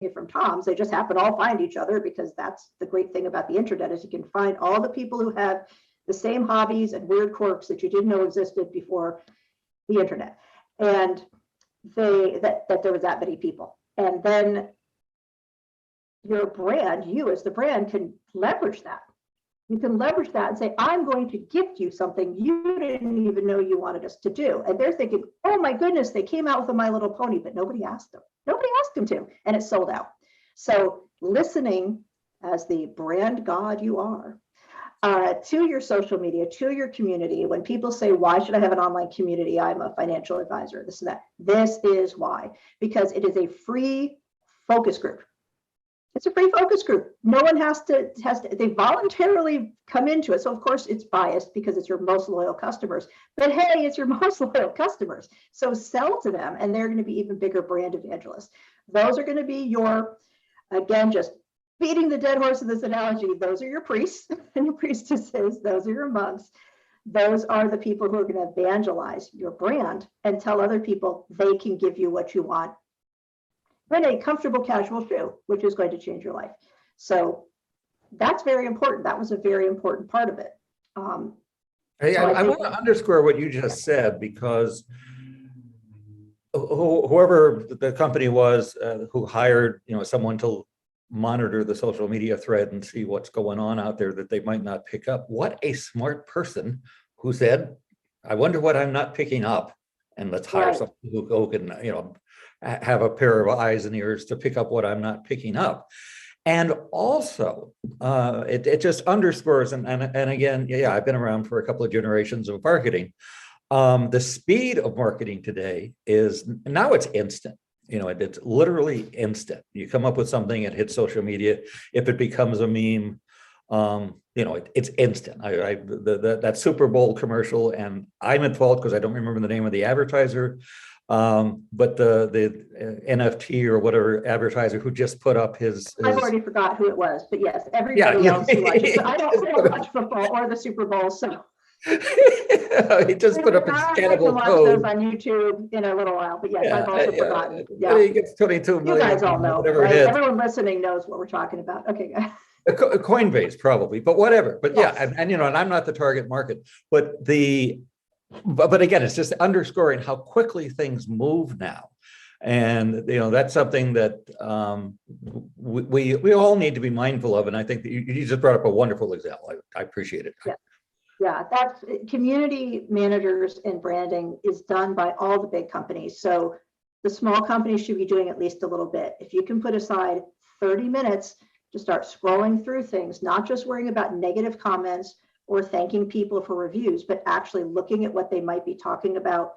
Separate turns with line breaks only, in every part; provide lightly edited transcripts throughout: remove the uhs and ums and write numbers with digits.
it from Tom's. They just happen to all find each other, because that's the great thing about the internet, is you can find all the people who have the same hobbies and weird quirks that you didn't know existed before the internet. And that there was that many people. And then your brand, you as the brand, can leverage that. You can leverage that and say, I'm going to gift you something you didn't even know you wanted us to do. And they're thinking, oh my goodness, they came out with a My Little Pony, but nobody asked them. Nobody asked them to, and it sold out. So listening as the brand god you are, to your social media, to your community. When people say, why should I have an online community? I'm a financial advisor, this and that. This is why, because it is a free focus group. It's a free focus group. No one has to, they voluntarily come into it. So of course it's biased because it's your most loyal customers, but hey, it's your most loyal customers. So sell to them, and they're going to be even bigger brand evangelists. Those are going to be your, again, just beating the dead horse in this analogy, those are your priests and your priestesses. Those are your monks. Those are the people who are going to evangelize your brand and tell other people they can give you what you want in a comfortable casual shoe, which is going to change your life. So that's very important. That was a very important part of it.
Hey,
so
I want to underscore what you just said, because whoever the company was who hired, someone to monitor the social media thread and see what's going on out there that they might not pick up. What a smart person who said, I wonder what I'm not picking up, and let's hire someone who can, have a pair of eyes and ears to pick up what I'm not picking up. And also, it just underscores, and again, yeah, I've been around for a couple of generations of marketing. The speed of marketing today is, now it's instant. It's literally instant. You come up with something, it hits social media. If it becomes a meme, it's instant. That Super Bowl commercial, and I'm at fault because I don't remember the name of the advertiser, but the NFT or whatever advertiser who just put up his
I've already forgot who it was, but yes, everybody else who watches. I don't watch football or the Super Bowl, so.
He just put up his scannable code.
Those on YouTube in a little while, but yes, I've also forgotten.
Yeah, he gets 22 million.
You guys all know, right? Everyone listening knows what we're talking about. Okay.
Coinbase probably, but whatever. But yes. Yeah, and I'm not the target market, but again, it's just underscoring how quickly things move now. And that's something that we all need to be mindful of. And I think that you just brought up a wonderful example. I appreciate it.
Yeah, that's community managers and branding is done by all the big companies. So the small companies should be doing at least a little bit. If you can put aside 30 minutes to start scrolling through things, not just worrying about negative comments or thanking people for reviews, but actually looking at what they might be talking about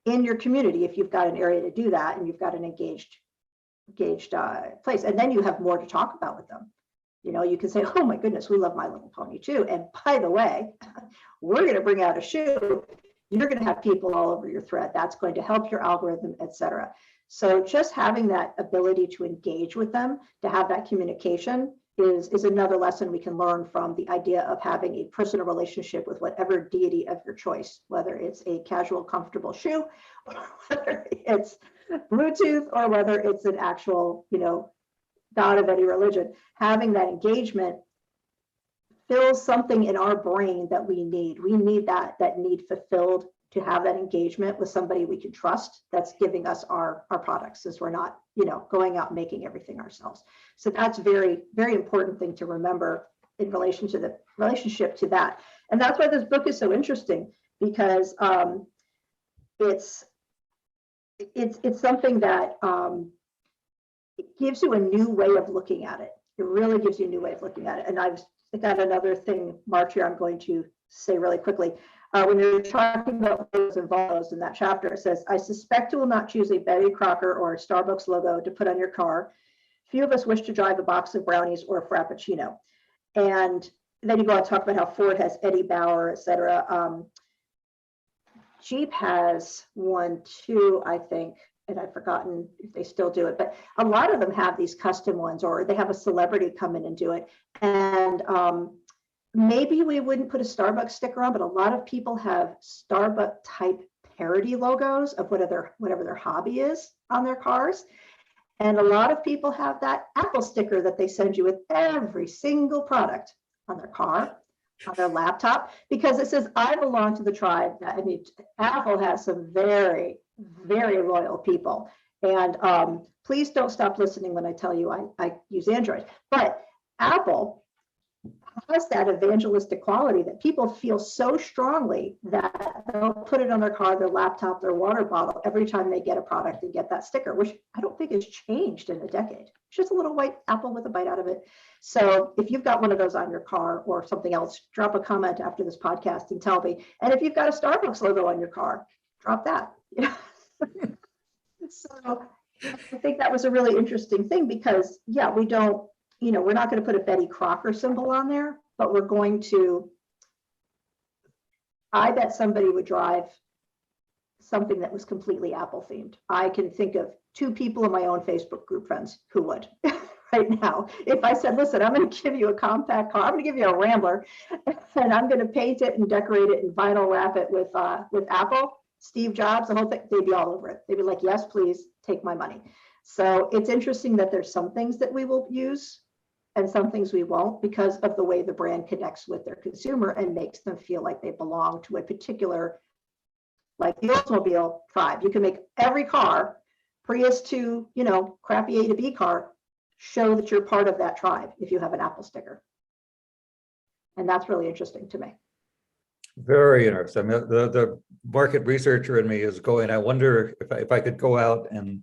in your community, if you've got an area to do that and you've got an engaged place, and then you have more to talk about with them. You can say, oh my goodness, we love My Little Pony too. And by the way, we're going to bring out a shoe. You're going to have people all over your thread. That's going to help your algorithm, etc. So just having that ability to engage with them, to have that communication is another lesson we can learn from the idea of having a personal relationship with whatever deity of your choice, whether it's a casual, comfortable shoe, or whether it's Bluetooth, or whether it's an actual, God of any religion. Having that engagement fills something in our brain that we need. We need that need fulfilled to have that engagement with somebody we can trust that's giving us our products, as we're not, going out and making everything ourselves. So that's very, very important thing to remember in relation to the relationship to that. And that's why this book is so interesting, because it's something that it gives you a new way of looking at it. It really gives you a new way of looking at it. And I've got another thing, March, here I'm going to say really quickly. When you're talking about those and follows in that chapter, it says, I suspect you will not choose a Betty Crocker or a Starbucks logo to put on your car. Few of us wish to drive a box of brownies or a Frappuccino. And then you go on to talk about how Ford has Eddie Bauer, et cetera. Jeep has one too, I think, and I've forgotten if they still do it, but a lot of them have these custom ones, or they have a celebrity come in and do it. And maybe we wouldn't put a Starbucks sticker on, but a lot of people have Starbucks type parody logos of whatever their hobby is on their cars. And a lot of people have that Apple sticker that they send you with every single product on their car, on their laptop, because it says, I belong to the tribe. I mean, Apple has some very, very loyal people. And please don't stop listening when I tell you I use Android. But Apple has that evangelistic quality that people feel so strongly that they'll put it on their car, their laptop, their water bottle every time they get a product and get that sticker, which I don't think has changed in a decade. It's just a little white apple with a bite out of it. So if you've got one of those on your car or something else, drop a comment after this podcast and tell me. And if you've got a Starbucks logo on your car, drop that. So I think that was a really interesting thing because, yeah, we don't, we're not going to put a Betty Crocker symbol on there, but we're going to, I bet somebody would drive something that was completely Apple themed. I can think of 2 people in my own Facebook group friends who would right now. If I said, listen, I'm going to give you a compact car, I'm going to give you a Rambler, and I'm going to paint it and decorate it and vinyl wrap it with Apple, Steve Jobs, the whole thing, they'd be all over it. They'd be like, yes, please take my money. So it's interesting that there's some things that we will use and some things we won't because of the way the brand connects with their consumer and makes them feel like they belong to a particular, like the Oldsmobile tribe. You can make every car, Prius to, crappy A to B car, show that you're part of that tribe if you have an Apple sticker. And that's really interesting to me.
Very interesting. The market researcher in me is going, I wonder if I could go out and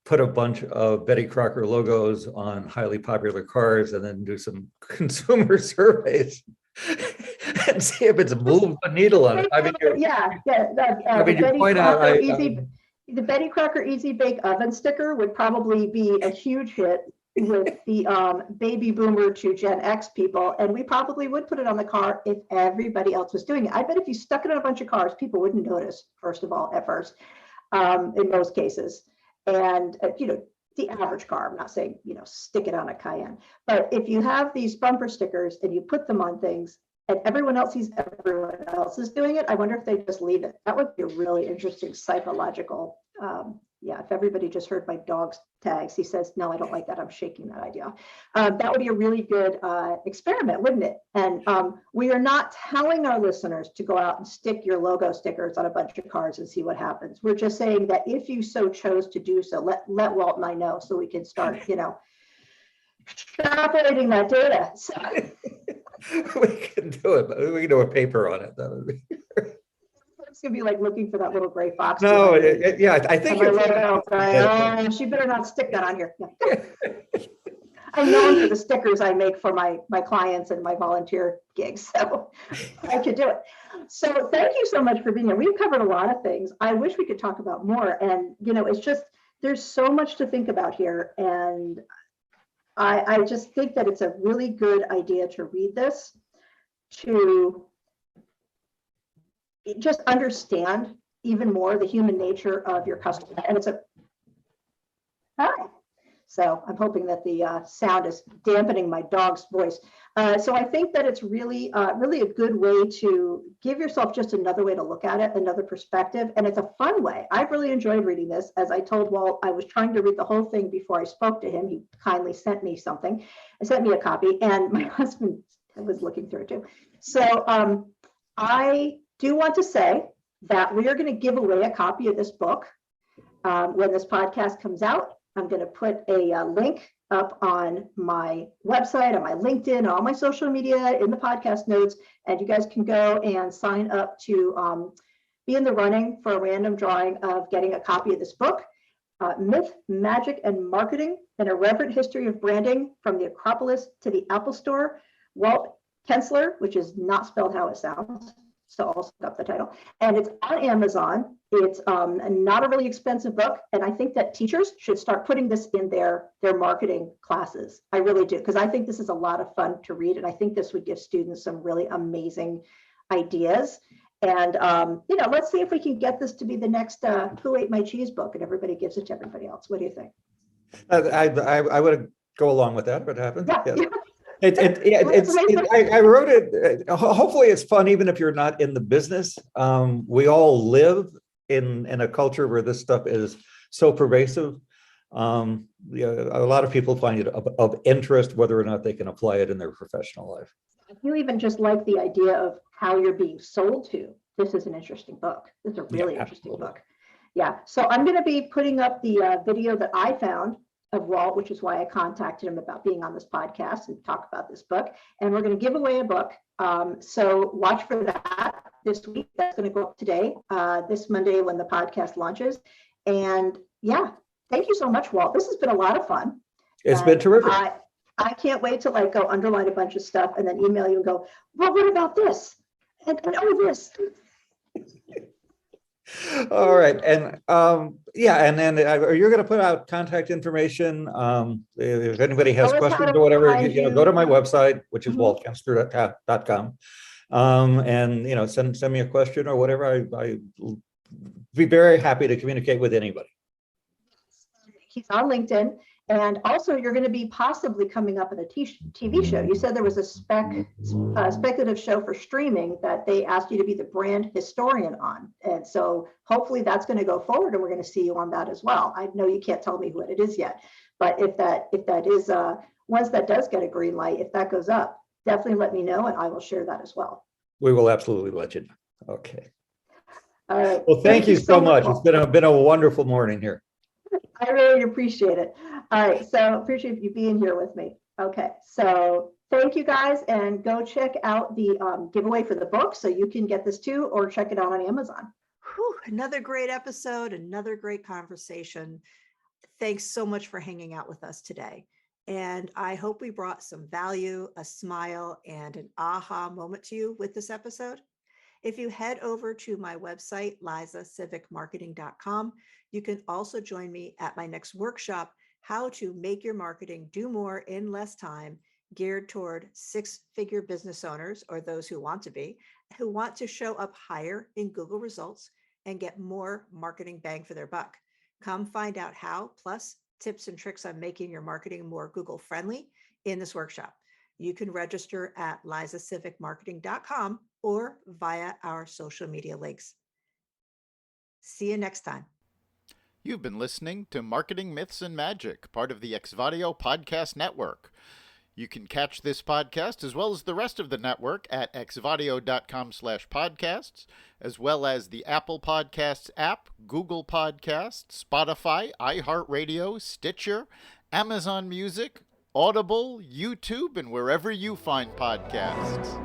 put a bunch of Betty Crocker logos on highly popular cars and then do some consumer surveys and see if it's moved the needle on it. I mean,
the Betty Crocker Easy Bake Oven sticker would probably be a huge hit with the baby boomer to Gen X people, and we probably would put it on the car if everybody else was doing it. I bet if you stuck it on a bunch of cars, people wouldn't notice, first of all, at first, in most cases. And, the average car, I'm not saying, stick it on a Cayenne, but if you have these bumper stickers and you put them on things and everyone else sees everyone else is doing it, I wonder if they just leave it. That would be a really interesting psychological, if everybody just heard my dog's tags, he says, no, I don't like that. I'm shaking that idea. That would be a really good experiment, wouldn't it? And we are not telling our listeners to go out and stick your logo stickers on a bunch of cars and see what happens. We're just saying that if you so chose to do so, let Walt and I know so we can start, extrapolating that data. So.
We can do it, but we can do a paper on it. That would be.
It's gonna be like looking for that little gray fox.
No, I think
you're. She better not stick that on here. Yeah. I'm known for the stickers I make for my clients and my volunteer gigs, so I could do it. So thank you so much for being here. We've covered a lot of things. I wish we could talk about more, and it's just there's so much to think about here, and I just think that it's a really good idea to read this to just understand even more the human nature of your customer. And it's so I'm hoping that the sound is dampening my dog's voice. So I think that it's really, really a good way to give yourself just another way to look at it, another perspective. And it's a fun way. I've really enjoyed reading this. As I told Walt, I was trying to read the whole thing before I spoke to him. He kindly sent me something. He sent me a copy, and my husband was looking through it too. So I do want to say that we are going to give away a copy of this book when this podcast comes out. I'm going to put a link up on my website, on my LinkedIn, all my social media, in the podcast notes, and you guys can go and sign up to be in the running for a random drawing of getting a copy of this book, Myth, Magic, and Marketing, an Irreverent History of Branding from the Acropolis to the Apple Store. Walt Kuenstler, which is not spelled how it sounds, so I'll look up the title. And it's on Amazon. It's not a really expensive book. And I think that teachers should start putting this in their marketing classes. I really do, because I think this is a lot of fun to read. And I think this would give students some really amazing ideas. And, let's see if we can get this to be the next Who Ate My Cheese book, and everybody gives it to everybody else. What do you think?
I would go along with that, but it happens.
Yeah.
I wrote it. Hopefully it's fun, even if you're not in the business. We all live in a culture where this stuff is so pervasive. A lot of people find it of interest, whether or not they can apply it in their professional life.
If you even just like the idea of how you're being sold to, this is an interesting book. This is a really interesting book. Yeah. So I'm going to be putting up the video that I found of Walt, which is why I contacted him about being on this podcast and talk about this book. And we're going to give away a book. So watch for that this week. That's going to go up today, this Monday when the podcast launches. And yeah, thank you so much, Walt. This has been a lot of fun.
It's been terrific.
I can't wait to like go underline a bunch of stuff and then email you and go, well, what about this? And this.
All right. And and then you're going to put out contact information. If anybody has questions or whatever, go to my website, which is waltkuenstler.com. And, send me a question or whatever. I'd be very happy to communicate with anybody.
He's on LinkedIn. And also, you're going to be possibly coming up in a TV show. You said there was a speculative show for streaming that they asked you to be the brand historian on. And so hopefully that's going to go forward and we're going to see you on that as well. I know you can't tell me what it is yet, but if that is, once that does get a green light, if that goes up, definitely let me know and I will share that as well.
We will absolutely let you know. Okay.
All right.
Well, thank you so much. It's been a wonderful morning here.
I really appreciate it. All right, so appreciate you being here with me. Okay, so thank you guys, and go check out the giveaway for the book so you can get this too, or check it out on Amazon.
Whew, another great episode, another great conversation. Thanks so much for hanging out with us today. And I hope we brought some value, a smile, and an aha moment to you with this episode. If you head over to my website, LizaSivekMarketing.com, you can also join me at my next workshop, How to Make Your Marketing Do More in Less Time, geared toward six-figure business owners, or those who want to be, who want to show up higher in Google results and get more marketing bang for their buck. Come find out how, plus tips and tricks on making your marketing more Google friendly in this workshop. You can register at LizaSivekMarketing.com or via our social media links. See you next time.
You've been listening to Marketing Myths and Magic, part of the Xvadio Podcast Network. You can catch this podcast as well as the rest of the network at xvadio.com/podcasts, as well as the Apple Podcasts app, Google Podcasts, Spotify, iHeartRadio, Stitcher, Amazon Music, Audible, YouTube, and wherever you find podcasts.